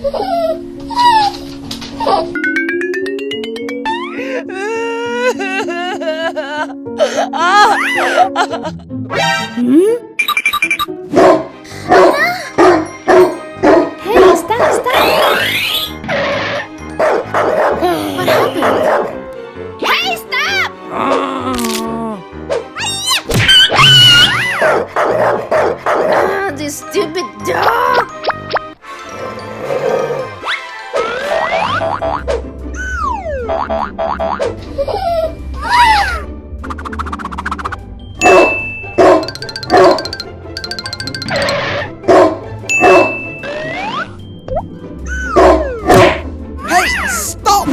Hey, stop! What happened? Hey, stop! This stupid dog! Hey, stop!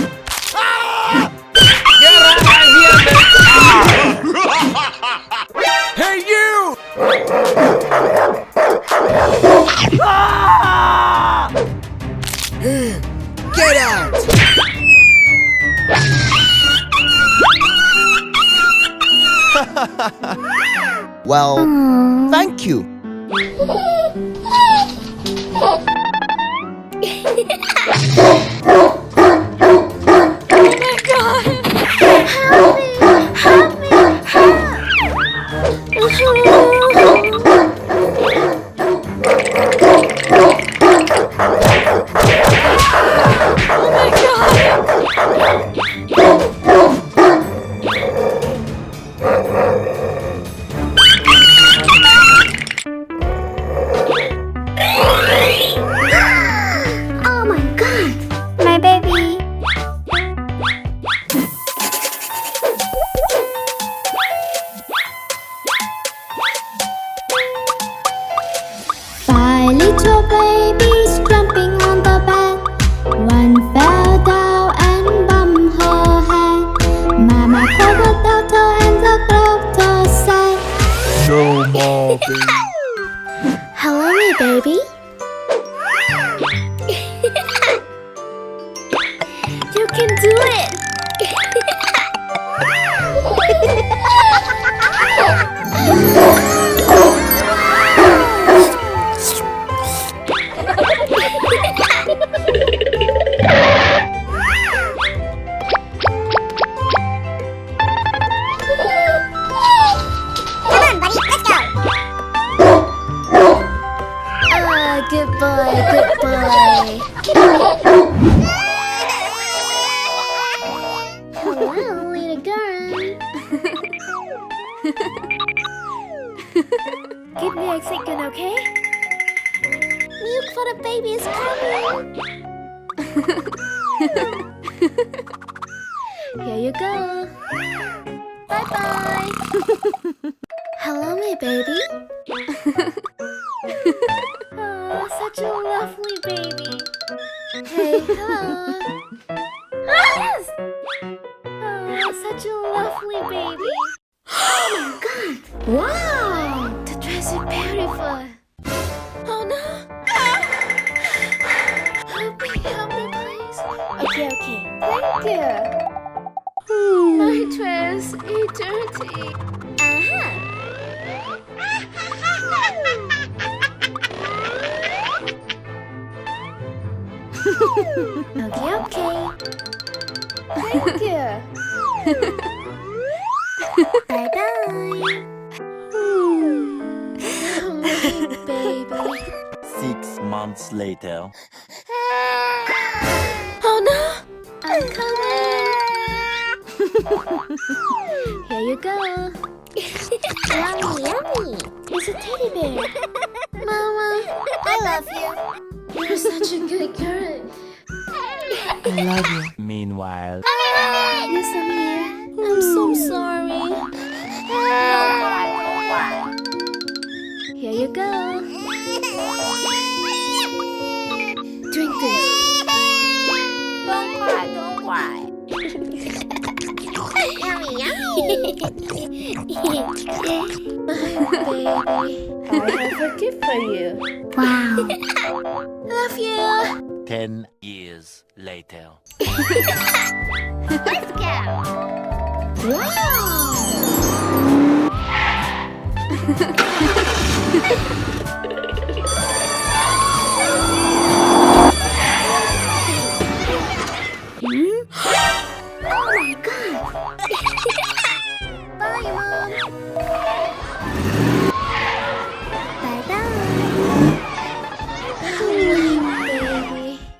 Get out of here, man! Hey, you! Get out! Well, thank you. Oh my god! My baby! Five little babies jumping on the bed. One fell down and bumped her head. Mama called the doctor and the doctor said, No more, baby. hello, my baby. You can do it. Come on, buddy, let's go. Good boy, good boy. Hello, little girl. Keep me excited, okay? Milk for the baby is coming. Here you go. Bye-bye. Hello, my baby. Oh, such a lovely baby. Hey, hello. Yes! Oh, such a lovely baby. Oh my god! Wow! The dress is beautiful. Oh no! Help me, please. Okay. Thank you. My dress is dirty. Okay. Thank you. Bye-bye. Baby. 6 months later. Oh no! I'm coming. Here you go. Yummy. It's a teddy bear. Mama, I love you. You're such a good girl. I love you. Meanwhile, Yes, I'm here. I'm so sorry. Here you go. Drink this. Don't cry. Yummy. My baby. I have a gift for you. Wow. Love you. 10 years later. Let's go. Wow.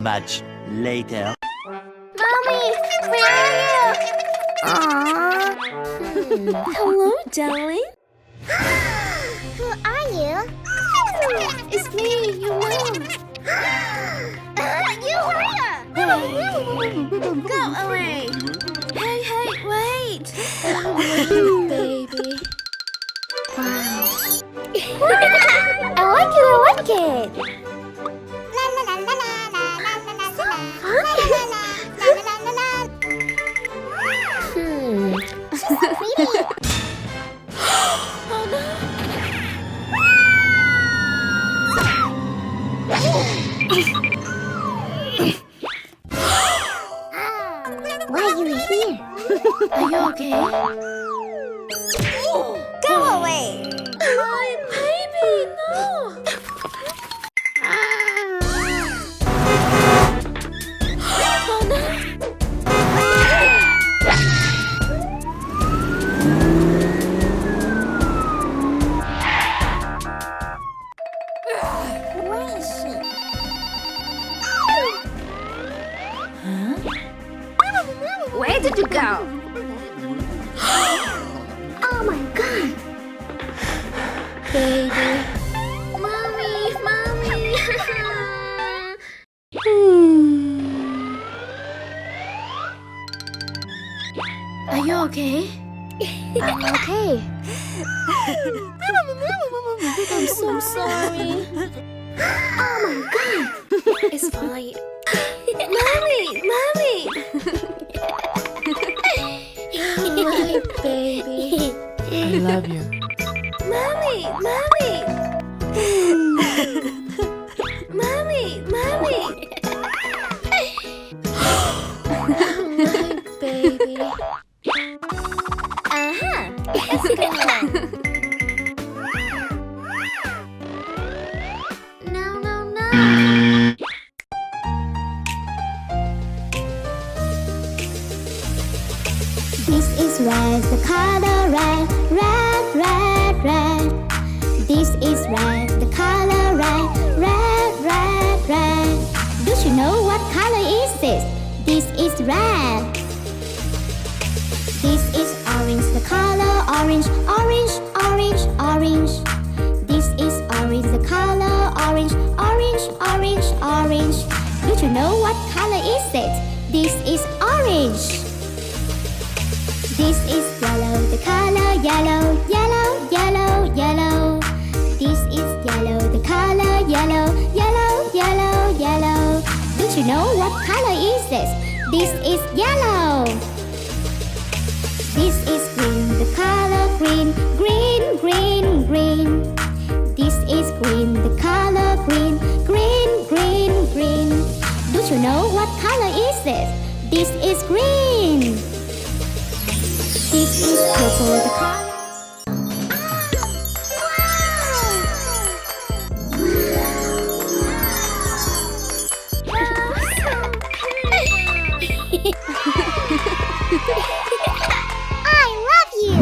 Much later. Mommy, where are you? Aww. Hello, Dolly. Who are you? It's me, your mom. You liar! Go away. Hey, wait. Baby. Wow. I like it. Oh no. Why are you here? Are you okay? Go away! My baby, no. Oh no. Where is she? Where did you go? Oh my god! Baby. Mommy. Are you okay? I'm okay. I'm so sorry. Oh my god! It's fine. Mommy. My baby. I love you. Mommy. My baby. Let's go. No. This is red, the color red. This is red, the color red. Don't you know what color is this? This is red. This is orange, the color orange. This is orange, the color orange. Don't you know what color is it? This is orange. This is yellow, the color yellow. This is yellow, the color yellow. Don't you know what color is this? This is yellow. This is green, the color green. This is green, the color green. Don't you know what color is this? This is green. This is purple, the color. I love you.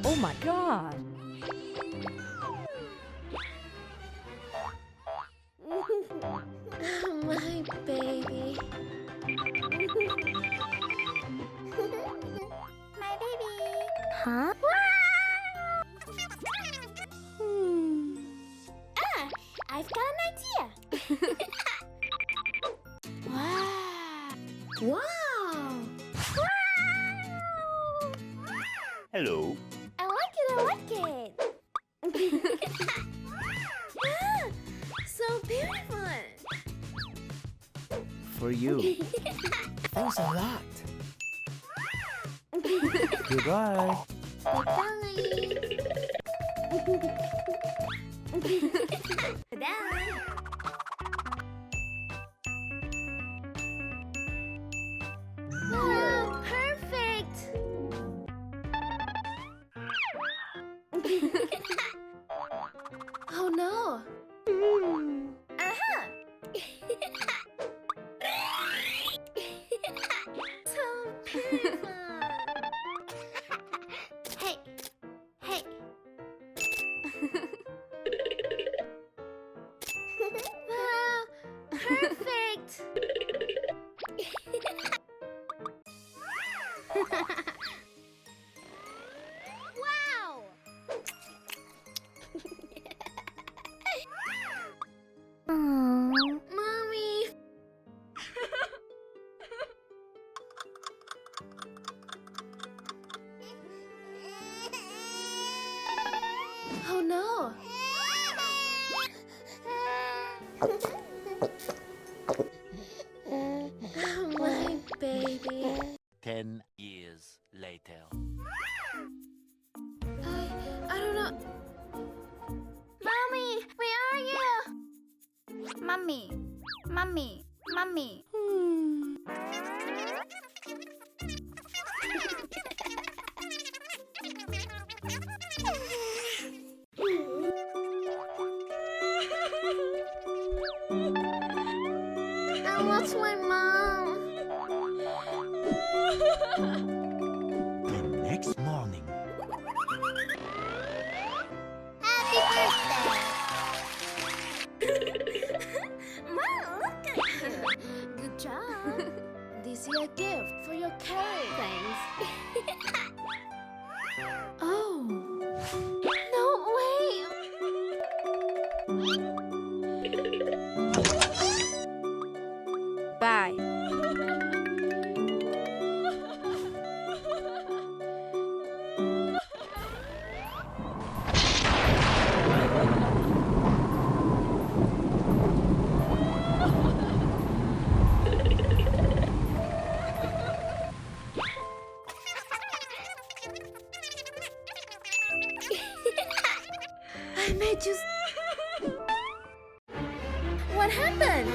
Oh my god. My baby. My baby. Huh? I've got an idea. Wow. Hello. I like it. So beautiful. For you. Thanks a lot. Goodbye. Wow, perfect. Oh no. So beautiful. Hey. Perfect. Wow. Mommy. Oh no. My baby. 10 years later. I don't know. Mommy, where are you? Mommy, mommy, mommy. I lost my mom. The next morning. Happy birthday! Mom, look at you. Good job. This is a gift for your cake. Thanks. Oh. No way. Bye. I made you. What happened?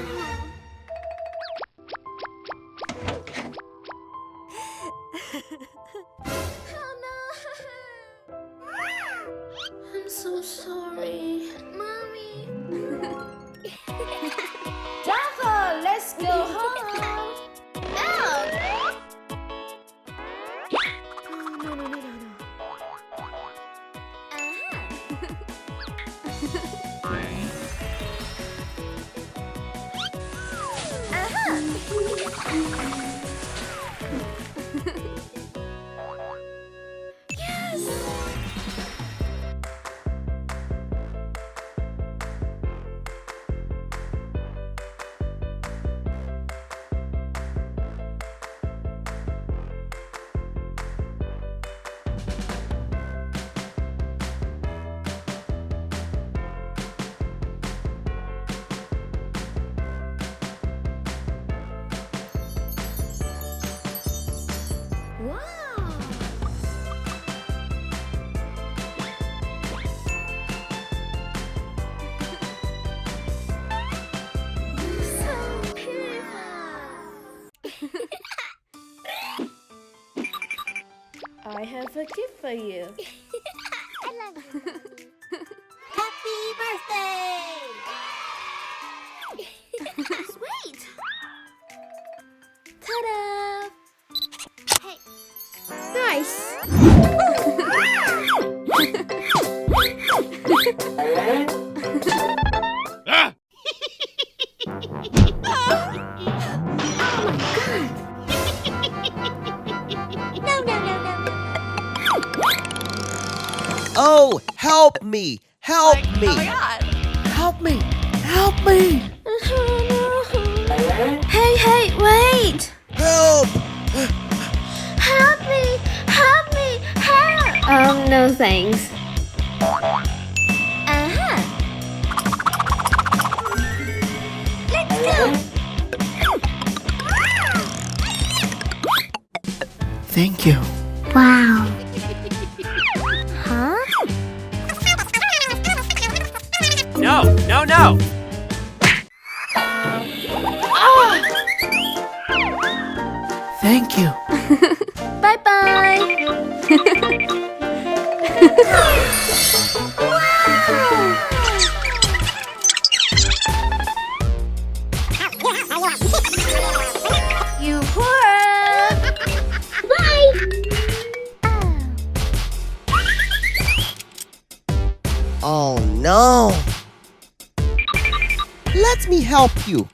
Oh no! I'm so sorry, Mommy. Taco, let's go home. No! Oh, no. I have a gift for you. I love you. Happy birthday! Sweet! Ta-da! Hey. Nice. Oh, help me! Help me! Oh my god. Help me! Help me! Hey, wait! Help! Help me! Help! No thanks. Let's go! Thank you. Wow. Huh? No! Thank you. Bye-bye! You poor! Bye! Oh no! Let me help you.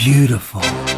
Beautiful.